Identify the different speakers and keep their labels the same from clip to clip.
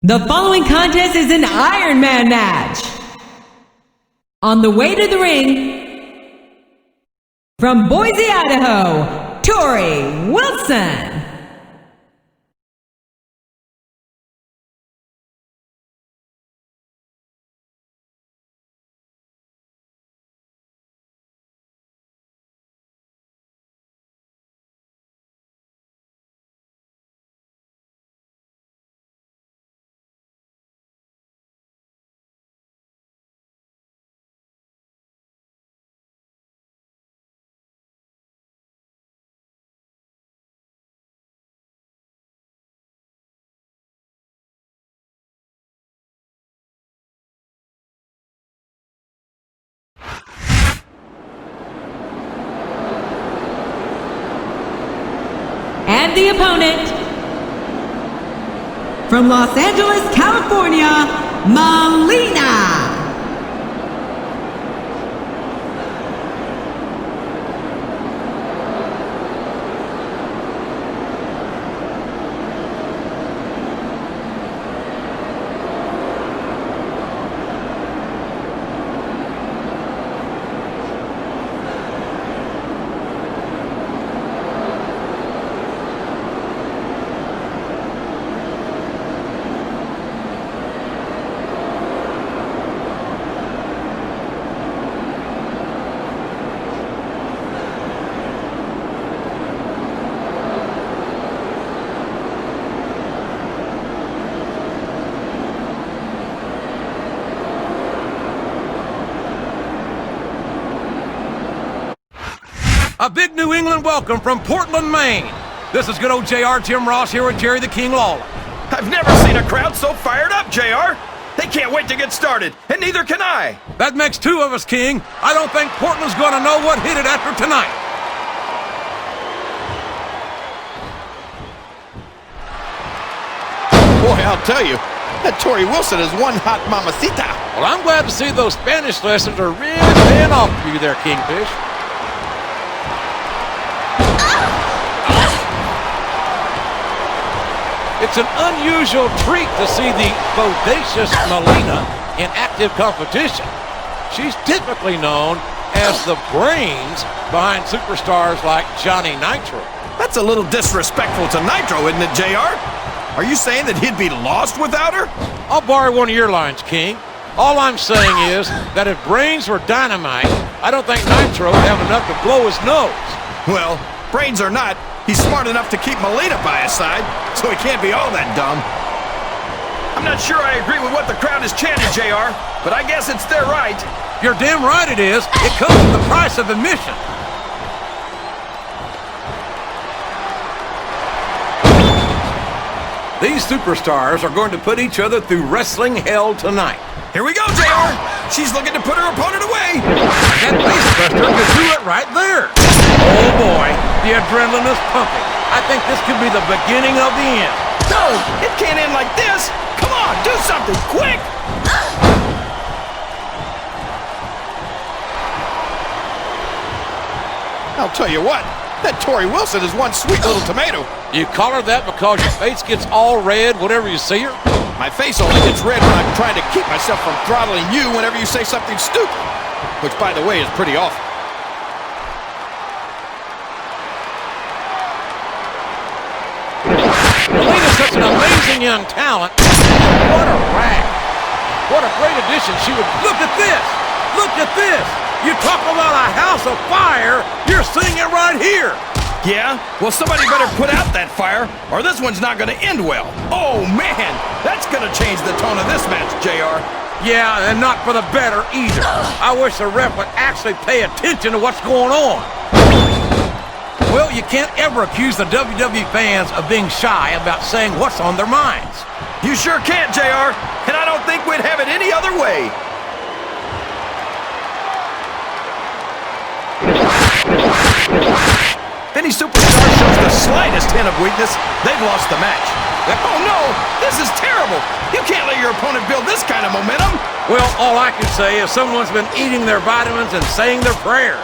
Speaker 1: The following contest is an Iron Man match. On the way to the ring, from Boise, Idaho, Torrie Wilson. And the opponent, from Los Angeles, California, Melina.
Speaker 2: A big New England welcome from Portland, Maine. This is good old JR Tim Ross here with Jerry the King Lawler.
Speaker 3: I've never seen a crowd so fired up, JR. They can't wait to get started, and neither can I.
Speaker 2: That makes two of us, King. I don't think Portland's going to know what hit it after tonight.
Speaker 3: Boy, I'll tell you, that Torrie Wilson is one hot mamacita.
Speaker 2: Well, I'm glad to see those Spanish lessons are really paying off for you there, Kingfish. It's an unusual treat to see the bodacious Melina in active competition. She's typically known as the brains behind superstars like Johnny Nitro.
Speaker 3: That's a little disrespectful to Nitro, isn't it, JR? Are you saying that he'd be lost without her?
Speaker 2: I'll borrow one of your lines, King. All I'm saying is that if brains were dynamite, I don't think Nitro would have enough to blow his nose.
Speaker 3: Well, brains or not, he's smart enough to keep Melina by his side, so he can't be all that dumb. I'm not sure I agree with what the crowd is chanting, JR, but I guess it's their right.
Speaker 2: You're damn right it is. It comes with the price of admission. These superstars are going to put each other through wrestling hell tonight.
Speaker 3: Here we go, JR. She's looking to put her opponent away.
Speaker 2: That facebuster could do it right there. Oh boy, the adrenaline is pumping. I think this could be the beginning of the end.
Speaker 3: No, it can't end like this. Come on, do something quick. I'll tell you what, that Torrie Wilson is one sweet little tomato.
Speaker 2: You call her that because your face gets all red whenever you see her?
Speaker 3: My face only gets red when I'm trying to keep myself from throttling you whenever you say something stupid. Which, by the way, is pretty awful.
Speaker 2: Melina's such an amazing young talent. What a rag. What a great addition she would... Look at this. Look at this. You talk about a house of fire, you're seeing it right here.
Speaker 3: Yeah? Well, somebody better put out that fire, or this one's not going to end well. Oh, man! That's going to change the tone of this match, JR.
Speaker 2: Yeah, and not for the better either. I wish the ref would actually pay attention to what's going on. Well, you can't ever accuse the WWE fans of being shy about saying what's on their minds.
Speaker 3: You sure can't, JR, and I don't think we'd have it any other way. If any superstar shows the slightest hint of weakness, they've lost the match. Oh no, this is terrible. You can't let your opponent build this kind of momentum.
Speaker 2: Well, all I can say is someone's been eating their vitamins and saying their prayers.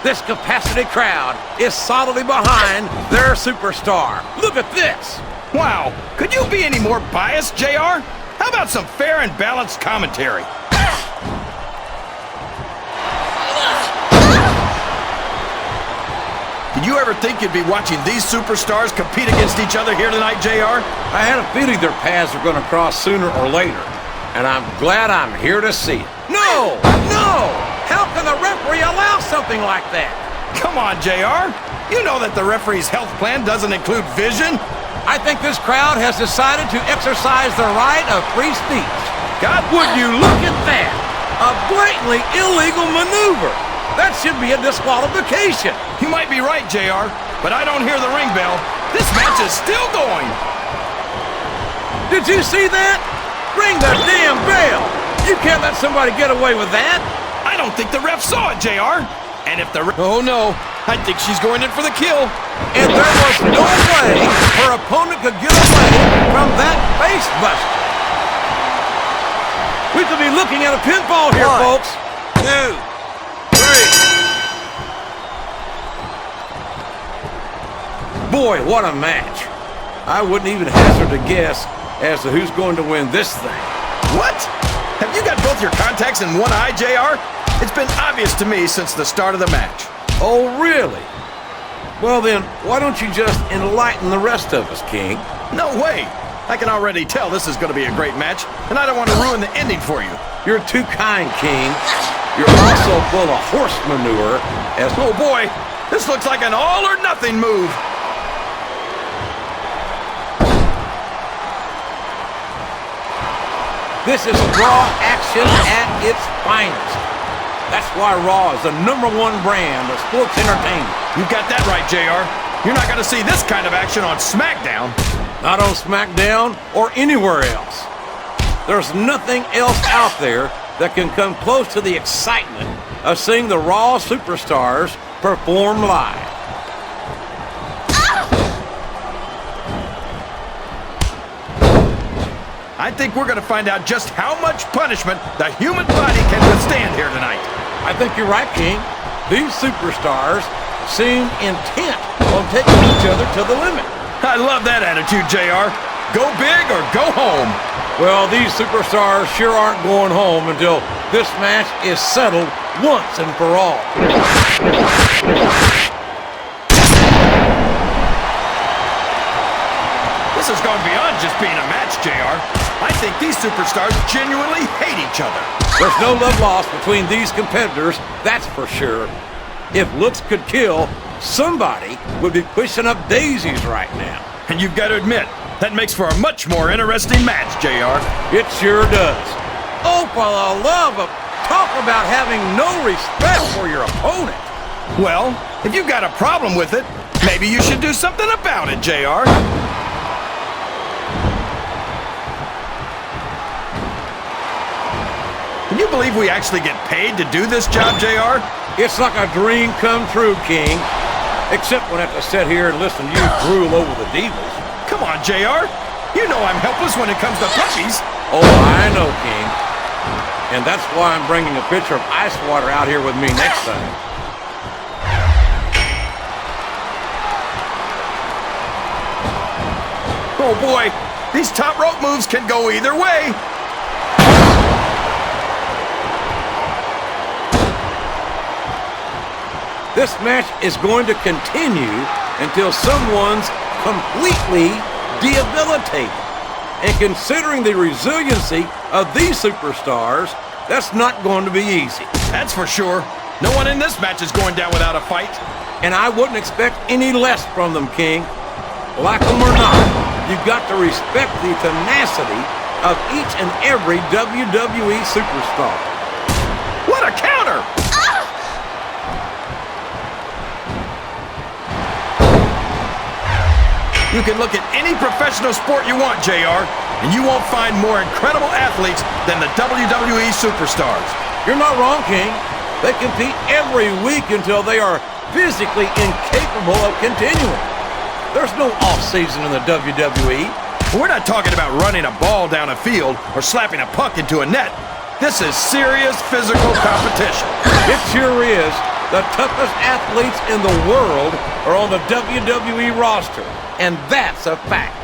Speaker 2: This capacity crowd is solidly behind their superstar. Look at this.
Speaker 3: Wow, could you be any more biased, JR? How about some fair and balanced commentary? Did you ever think you'd be watching these superstars compete against each other here tonight, JR?
Speaker 2: I had a feeling their paths were going to cross sooner or later, and I'm glad I'm here to see it. No! No! How can the referee allow something like that?
Speaker 3: Come on, JR. You know that the referee's health plan doesn't include vision.
Speaker 2: I think this crowd has decided to exercise their right of free speech.
Speaker 3: God,
Speaker 2: Would you look at that? A blatantly illegal maneuver. That should be a disqualification.
Speaker 3: you might be right, JR, but I don't hear the ring bell. This match is still going.
Speaker 2: Did you see that? Ring the damn bell. You can't let somebody get away with that.
Speaker 3: I don't think the ref saw it, JR. And if the oh no, I think she's going in for the kill.
Speaker 2: And there was no way her opponent could get away from that face buster. We could be looking at a pinfall here, folks. 2, 3. Boy, what a match. I wouldn't even hazard a guess as to who's going to win this thing.
Speaker 3: What? Have you got both your contacts in one eye, JR? It's been obvious to me since the start of the match.
Speaker 2: Oh, really? Well then, why don't you just enlighten the rest of us, King?
Speaker 3: No way. I can already tell this is going to be a great match, and I don't want to ruin the ending for you.
Speaker 2: You're too kind, King. You're also full of horse manure as...
Speaker 3: Oh boy, this looks like an all-or-nothing move.
Speaker 2: This is Raw action at its finest. That's why Raw is the #1 brand of sports entertainment.
Speaker 3: You got that right, JR. You're not going to see this kind of action on SmackDown.
Speaker 2: Not on SmackDown or anywhere else. There's nothing else out there that can come close to the excitement of seeing the Raw superstars perform live.
Speaker 3: I think we're going to find out just how much punishment the human body can withstand here tonight.
Speaker 2: I think you're right, King. These superstars seem intent on taking each other to the limit.
Speaker 3: I love that attitude, JR. Go big or go home.
Speaker 2: Well, these superstars sure aren't going home until this match is settled once and for all.
Speaker 3: This has gone beyond just being a match, JR. I think these superstars genuinely hate each other.
Speaker 2: There's no love lost between these competitors, that's for sure. If looks could kill, somebody would be pushing up daisies right now.
Speaker 3: And you've got to admit, that makes for a much more interesting match, JR.
Speaker 2: It sure does. Oh, for the love of... Talk about having no respect for your opponent.
Speaker 3: Well, if you've got a problem with it, maybe you should do something about it, JR. Can you believe we actually get paid to do this job, JR?
Speaker 2: It's like a dream come true, King. Except when I have to sit here and listen to you drool over the Divas.
Speaker 3: Come on, JR. You know I'm helpless when it comes to puppies.
Speaker 2: Oh, I know, King. And that's why I'm bringing a pitcher of ice water out here with me next time.
Speaker 3: Oh boy, these top rope moves can go either way.
Speaker 2: This match is going to continue until someone's completely debilitated. And considering the resiliency of these superstars, that's not going to be easy.
Speaker 3: That's for sure. No one in this match is going down without a fight.
Speaker 2: And I wouldn't expect any less from them, King. Like them or not, you've got to respect the tenacity of each and every WWE superstar.
Speaker 3: What a counter! You can look at any professional sport you want, JR, and you won't find more incredible athletes than the WWE superstars.
Speaker 2: You're not wrong, King. They compete every week until they are physically incapable of continuing. There's no off-season in the WWE.
Speaker 3: We're not talking about running a ball down a field or slapping a puck into a net. This is serious physical competition.
Speaker 2: It sure is. The toughest athletes in the world are on the WWE roster, and that's a fact.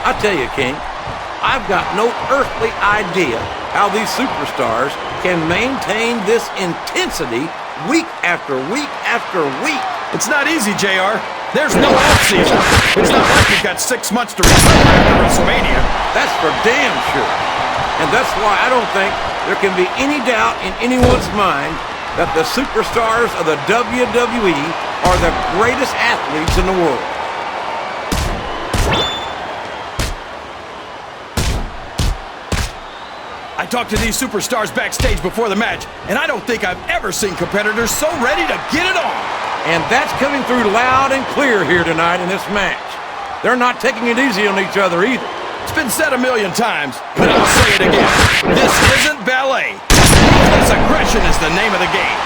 Speaker 2: I tell you, King, I've got no earthly idea how these superstars can maintain this intensity week after week after week.
Speaker 3: It's not easy, JR. There's no off-season. It's not like you've got 6 months to recover after WrestleMania.
Speaker 2: That's for damn sure. And that's why I don't think there can be any doubt in anyone's mind that the superstars of the WWE are the greatest athletes in the world.
Speaker 3: I talked to these superstars backstage before the match, and I don't think I've ever seen competitors so ready to get it on.
Speaker 2: And that's coming through loud and clear here tonight in this match. They're not taking it easy on each other either.
Speaker 3: It's been said a million times, but I'll say it again. This isn't ballet. This aggression is the name of the game.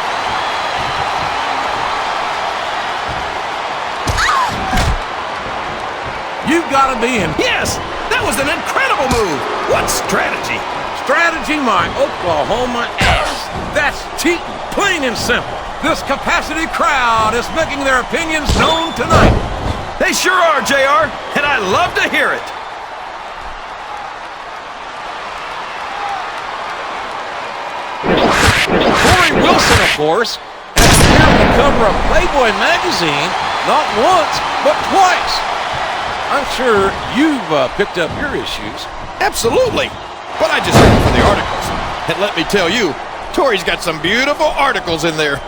Speaker 2: You've got to be in.
Speaker 3: Yes, that was an incredible move. What strategy?
Speaker 2: Strategy, my Oklahoma ass. That's cheating, plain and simple. This capacity crowd is making their opinions known tonight.
Speaker 3: They sure are, JR, and I love to hear it.
Speaker 2: Torrie Wilson, of course, has appeared on the cover of Playboy magazine not once, but twice. I'm sure you've picked up your issues.
Speaker 3: Absolutely. But I just read it for the articles. And let me tell you, Torrie's got some beautiful articles in there.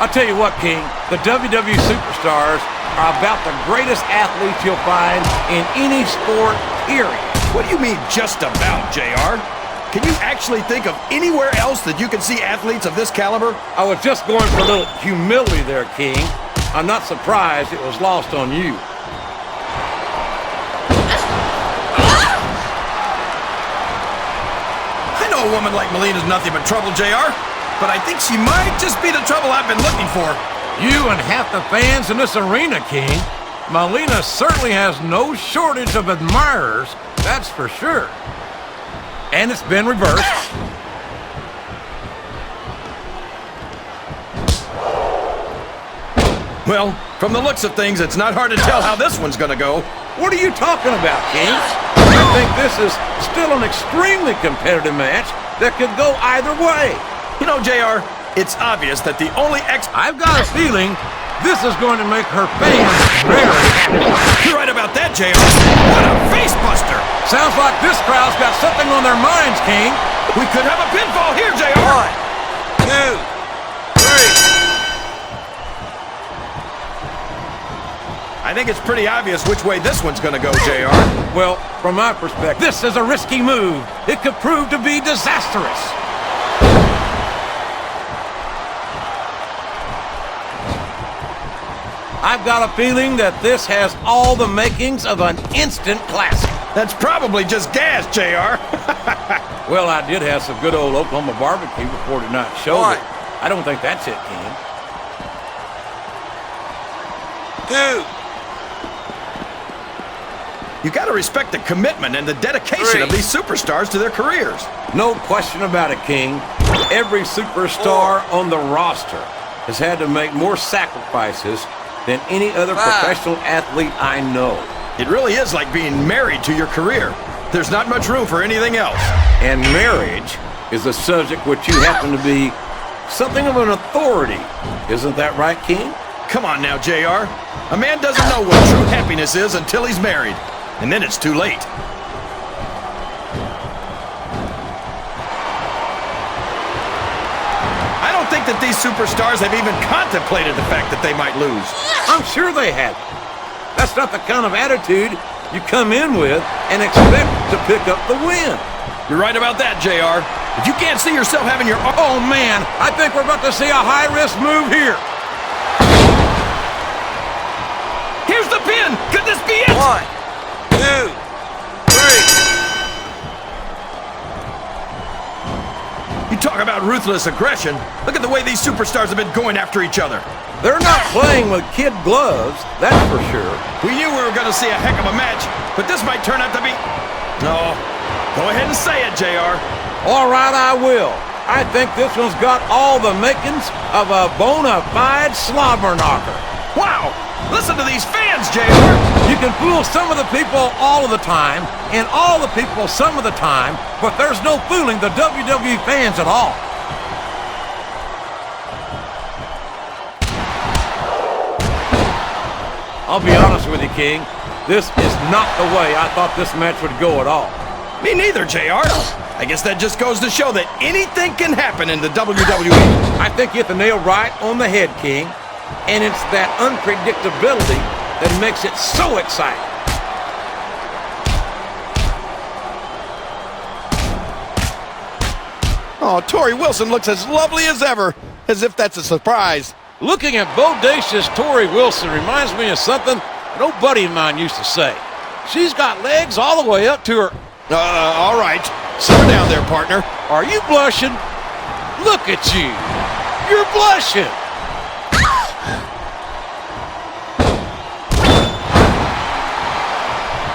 Speaker 2: I'll tell you what, King, the WWE superstars are about the greatest athletes you'll find in any sport, period.
Speaker 3: What do you mean, just about, JR? Can you actually think of anywhere else that you can see athletes of this caliber?
Speaker 2: I was just going for a little humility there, King. I'm not surprised it was lost on you.
Speaker 3: I know a woman like Melina's nothing but trouble, JR, but I think she might just be the trouble I've been looking for.
Speaker 2: You and half the fans in this arena, King. Melina certainly has no shortage of admirers, that's for sure. And it's been reversed.
Speaker 3: Well, from the looks of things, it's not hard to tell how this one's gonna go.
Speaker 2: What are you talking about, King? I think this is still an extremely competitive match that could go either way.
Speaker 3: You know, JR, it's obvious that the only
Speaker 2: I've got a feeling this is going to make her fans very happy.
Speaker 3: You're right about that, JR. What a face buster!
Speaker 2: Sounds like this crowd's got something on their minds, King.
Speaker 3: We could have a pinfall here, JR.
Speaker 2: 1, 2, 3.
Speaker 3: I think it's pretty obvious which way this one's gonna go, JR.
Speaker 2: Well, from my perspective, this is a risky move. It could prove to be disastrous. I've got a feeling that this has all the makings of an instant classic.
Speaker 3: That's probably just gas, JR.
Speaker 2: Well, I did have some good old Oklahoma barbecue before tonight's show.
Speaker 3: What?
Speaker 2: I don't think that's it, King. 2.
Speaker 3: You gotta respect the commitment and the dedication of these superstars to their careers.
Speaker 2: No question about it, King. Every superstar on the roster has had to make more sacrifices than any other professional athlete I know.
Speaker 3: It really is like being married to your career. There's not much room for anything else.
Speaker 2: And marriage is a subject which you happen to be something of an authority. Isn't that right, King?
Speaker 3: Come on now, JR. A man doesn't know what true happiness is until he's married. And then it's too late. I don't think that these superstars have even contemplated the fact that they might lose.
Speaker 2: I'm sure they have. That's not the kind of attitude you come in with and expect to pick up the win.
Speaker 3: You're right about that, JR. If you can't see yourself having your...
Speaker 2: Oh, man, I think we're about to see a high-risk move here.
Speaker 3: Here's the pin! Could this be it?
Speaker 2: 1, 2, 3.
Speaker 3: You talk about ruthless aggression. Look at the way these superstars have been going after each other.
Speaker 2: They're not playing with kid gloves, that's for sure.
Speaker 3: We knew we were going to see a heck of a match, but this might turn out to be... No. Go ahead and say it, JR.
Speaker 2: All right, I will. I think this one's got all the makings of a bona fide slobber knocker.
Speaker 3: Wow! Listen to these fans, JR!
Speaker 2: You can fool some of the people all of the time, and all the people some of the time, but there's no fooling the WWE fans at all. I'll be honest with you, King. This is not the way I thought this match would go at all.
Speaker 3: Me neither, JR. I guess that just goes to show that anything can happen in the WWE.
Speaker 2: I think you hit the nail right on the head, King. And it's that unpredictability that makes it so exciting.
Speaker 3: Oh, Torrie Wilson looks as lovely as ever, as if that's a surprise.
Speaker 2: Looking at bodacious Torrie Wilson reminds me of something an old buddy of mine used to say. She's got legs all the way up to her.
Speaker 3: All right. Simmer down there, partner.
Speaker 2: Are you blushing? Look at you. You're blushing.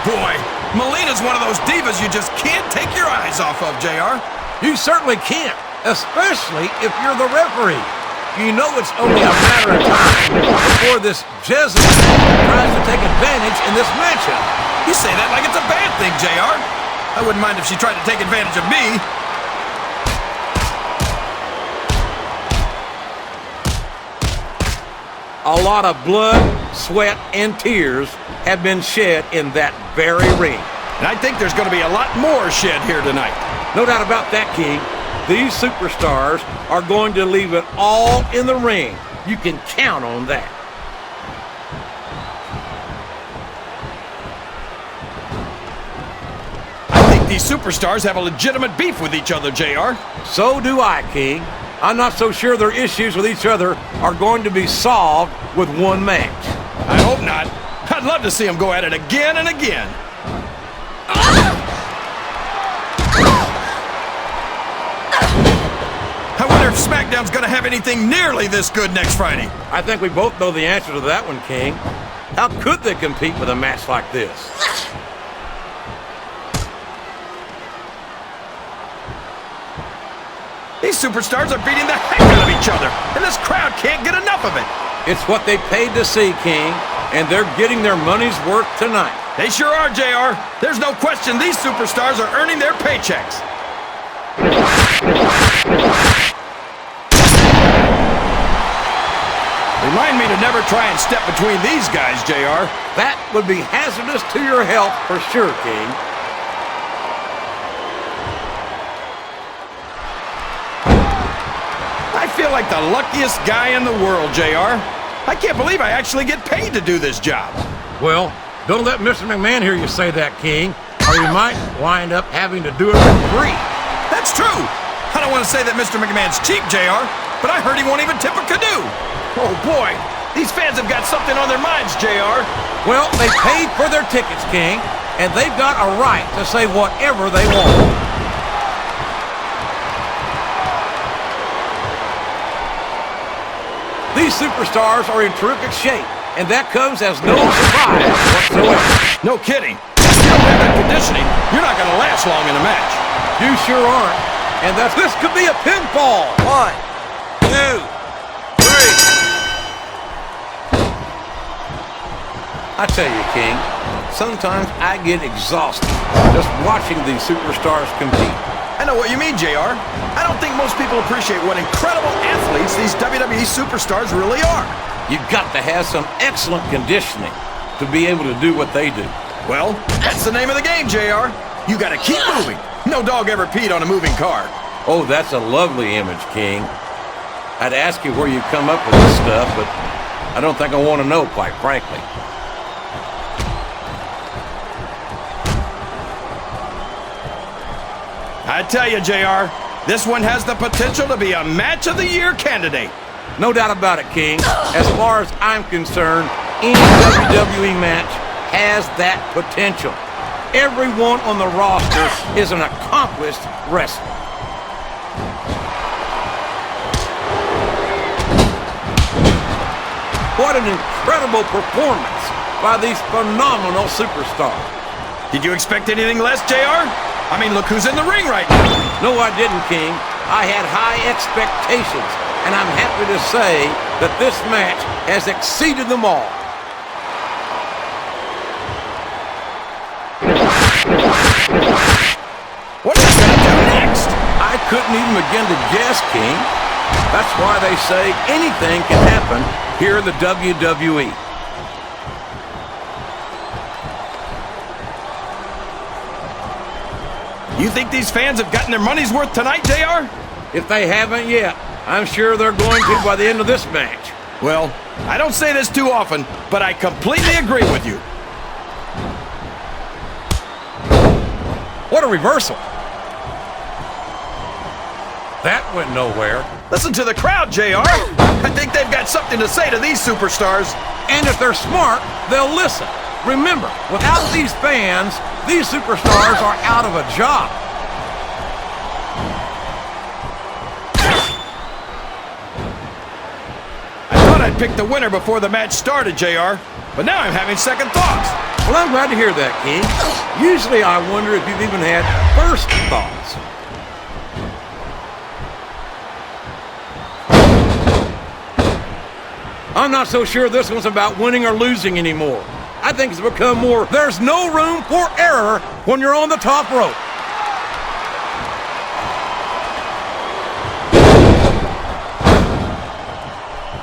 Speaker 3: Boy, Melina's one of those divas you just can't take your eyes off of, JR.
Speaker 2: You certainly can't, especially if you're the referee. You know it's only a matter of time before this Jezebel tries to take advantage in this matchup.
Speaker 3: You say that like it's a bad thing, JR. I wouldn't mind if she tried to take advantage of me.
Speaker 2: A lot of blood, sweat, and tears have been shed in that very ring.
Speaker 3: And I think there's going to be a lot more shed here tonight.
Speaker 2: No doubt about that, King. These superstars are going to leave it all in the ring. You can count on that.
Speaker 3: These superstars have a legitimate beef with each other, JR.
Speaker 2: So do I, King. I'm not so sure their issues with each other are going to be solved with one match.
Speaker 3: I hope not. I'd love to see them go at it again and again. I wonder if SmackDown's going to have anything nearly this good next Friday.
Speaker 2: I think we both know the answer to that one, King. How could they compete with a match like this?
Speaker 3: These superstars are beating the heck out of each other, and this crowd can't get enough of it.
Speaker 2: It's what they paid to see, King, and they're getting their money's worth tonight.
Speaker 3: They sure are, JR. There's no question these superstars are earning their paychecks. Remind me to never try and step between these guys, JR.
Speaker 2: That would be hazardous to your health for sure, King.
Speaker 3: I feel like the luckiest guy in the world, JR. I can't believe I actually get paid to do this job.
Speaker 2: Well, don't let Mr. McMahon hear you say that, King, or you might wind up having to do it for free.
Speaker 3: That's true. I don't want to say that Mr. McMahon's cheap, JR, but I heard he won't even tip a canoe. Oh, boy. These fans have got something on their minds, JR.
Speaker 2: Well, they paid for their tickets, King, and they've got a right to say whatever they want. These superstars are in terrific shape, and that comes as no surprise whatsoever.
Speaker 3: No kidding. If you don't have that conditioning, you're not going to last long in a match.
Speaker 2: You sure aren't. And this could be a pinfall. 1, 2, 3. I tell you, King, sometimes I get exhausted just watching these superstars compete.
Speaker 3: I know what you mean, JR. I don't think most people appreciate what incredible athletes these WWE superstars really are.
Speaker 2: You've got to have some excellent conditioning to be able to do what they do.
Speaker 3: Well, that's the name of the game, JR. You got to keep moving. No dog ever peed on a moving car.
Speaker 2: Oh, that's a lovely image, King. I'd ask you where you come up with this stuff, but I don't think I want to know, quite frankly.
Speaker 3: I tell you, JR, this one has the potential to be a Match of the Year candidate.
Speaker 2: No doubt about it, King. As far as I'm concerned, any WWE match has that potential. Everyone on the roster is an accomplished wrestler. What an incredible performance by these phenomenal superstars.
Speaker 3: Did you expect anything less, JR? I mean, look who's in the ring right now.
Speaker 2: No, I didn't, King. I had high expectations, and I'm happy to say that this match has exceeded them all.
Speaker 3: What is he going to do next?
Speaker 2: I couldn't even begin to guess, King. That's why they say anything can happen here in the WWE.
Speaker 3: You think these fans have gotten their money's worth tonight, JR?
Speaker 2: If they haven't yet, I'm sure they're going to by the end of this match.
Speaker 3: Well, I don't say this too often, but I completely agree with you.
Speaker 2: What a reversal. That went nowhere.
Speaker 3: Listen to the crowd, JR. I think they've got something to say to these superstars.
Speaker 2: And if they're smart, they'll listen. Remember, without these fans, these superstars are out of a job.
Speaker 3: I thought I'd pick the winner before the match started, JR, but now I'm having second thoughts.
Speaker 2: Well, I'm glad to hear that, King. Usually I wonder if you've even had first thoughts. I'm not so sure this one's about winning or losing anymore. I think it's become more, there's no room for error when you're on the top rope.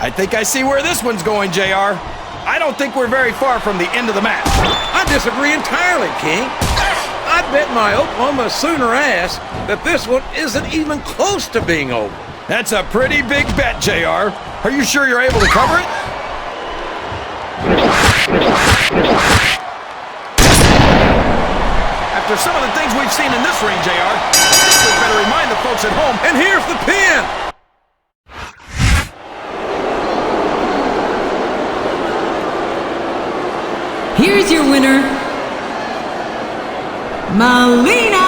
Speaker 3: I think I see where this one's going, JR. I don't think we're very far from the end of the match.
Speaker 2: I disagree entirely, King. I bet my Oklahoma Sooner ass that this one isn't even close to being over.
Speaker 3: That's a pretty big bet, JR. Are you sure you're able to cover it? After some of the things we've seen in this ring, JR, I think we better remind the folks at home.
Speaker 2: And here's the pin.
Speaker 1: Here's your winner, Melina.